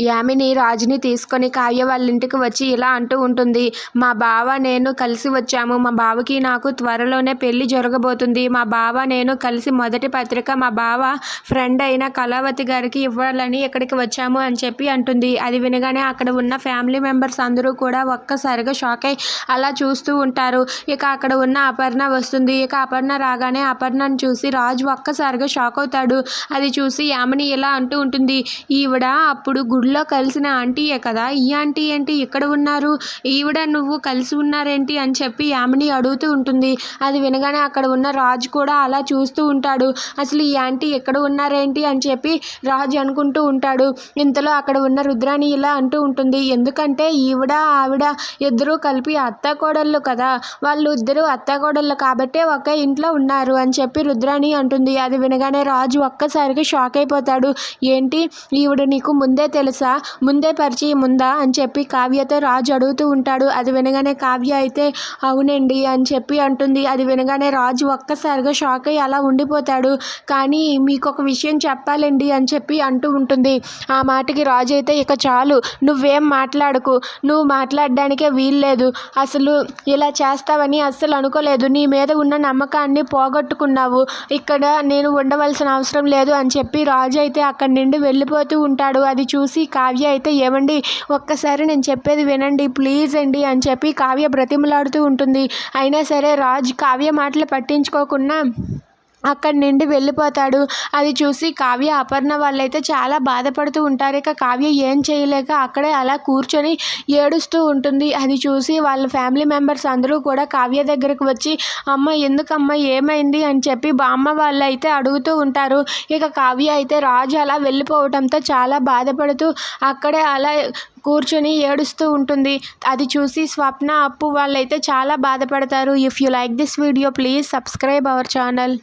యామిని రాజుని తీసుకొని కావ్య వాళ్ళ ఇంటికి వచ్చి ఇలా అంటూ ఉంటుంది. మా బావ నేను కలిసి వచ్చాము. మా బావకి నాకు త్వరలోనే పెళ్లి జరగబోతుంది. మా బావ నేను కలిసి మొదటి పత్రిక మా బావ ఫ్రెండ్ అయిన కళావతి గారికి ఇవ్వాలని ఇక్కడికి వచ్చాము అని చెప్పి అంటుంది. అది వినగానే అక్కడ ఉన్న ఫ్యామిలీ మెంబర్స్ అందరూ కూడా ఒక్కసారిగా షాక్ అయి అలా చూస్తూ ఉంటారు. ఇక అక్కడ ఉన్న అపర్ణ వస్తుంది. ఇక అపర్ణ రాగానే అపర్ణను చూసి రాజు ఒక్కసారిగా షాక్ అవుతాడు. అది చూసి యామిని ఇలా అంటూ ఉంటుంది. ఈవిడ అప్పుడు గుడిలో కలిసిన ఆంటీయే కదా, ఈ ఆంటీ ఏంటి ఇక్కడ ఉన్నారు, ఈవిడ నువ్వు కలిసి ఉన్నారేంటి అని చెప్పి యామిని అడుగుతూ ఉంటుంది. అది వినగానే అక్కడ ఉన్న రాజు కూడా అలా చూస్తూ ఉంటాడు. అసలు ఈ ఆంటీ ఎక్కడ ఉన్నారేంటి అని చెప్పి రాజు అనుకుంటూ ఉంటాడు. ఇంతలో అక్కడ ఉన్న రుద్రాణి ఇలా అంటూ ఉంటుంది. ఎందుకంటే ఈవిడ ఆవిడ ఇద్దరూ కలిపి అత్తాకోడళ్ళు కదా, వాళ్ళు ఇద్దరు అత్తాకోడళ్ళు కాబట్టే ఒకే ఇంట్లో ఉన్నారు అని చెప్పి రుద్రాణి అంటుంది. అది వినగానే రాజు ఒక్కసారిగా షాక్ అయిపోతాడు. ఏంటి ఈవిడ నీకు ముందే తెలుసా, ముందే పరిచయం ఉందా అని చెప్పి కావ్యతో రాజు అడుగుతూ ఉంటాడు. అది వినగానే కావ్య అయితే అవునండి అని చెప్పి అంటుంది. అది వినగానే రాజు ఒక్కసారిగా షాక్ అయ్యి అలా ఉండిపోతాడు. కానీ మీకు ఒక విషయం చెప్పాలండి అని చెప్పి అంటూ ఉంటుంది. ఆ మాటకి రాజు అయితే ఇక చాలు, నువ్వేం మాట్లాడకు, నువ్వు మాట్లాడడానికే వీల్లేదు, అసలు ఇలా చేస్తావని అస్సలు అనుకోలేదు, నీ మీద ఉన్న నమ్మకాన్ని పోగొట్టుకున్నావు, ఇక్కడ నేను ఉండవలసిన అవసరం లేదు అని చెప్పి రాజు అయితే అక్కడి నుండి వెళ్ళిపోతూ ఉంటాడు. అది చూసి కావ్య అయితే ఏమండి ఒక్కసారి నేను చెప్పేది వినండి ప్లీజ్ అండి అని చెప్పి కావ్య బ్రతిమలాడుతూ ఉంటుంది. అయినా సరే రాజు కావ్య మాటలు పట్టించుకోకుండా అక్కడి నుండి వెళ్ళిపోతాడు. అది చూసి కావ్య అపర్ణ వాళ్ళైతే చాలా బాధపడుతూ ఉంటారు. ఇక కావ్య ఏం చేయలేక అక్కడే అలా కూర్చొని ఏడుస్తూ ఉంటుంది. అది చూసి వాళ్ళ ఫ్యామిలీ మెంబర్స్ అందరూ కూడా కావ్య దగ్గరకు వచ్చి అమ్మ ఎందుకమ్మా ఏమైంది అని చెప్పి బామ్మ వాళ్ళు అయితే అడుగుతూ ఉంటారు. ఇక కావ్య అయితే రాజు అలా వెళ్ళిపోవడంతో చాలా బాధపడుతూ అక్కడే అలా కూర్చొని ఏడుస్తూ ఉంటుంది. అది చూసి స్వప్న అప్పు వాళ్ళైతే చాలా బాధపడతారు. If you like this video please subscribe our channel.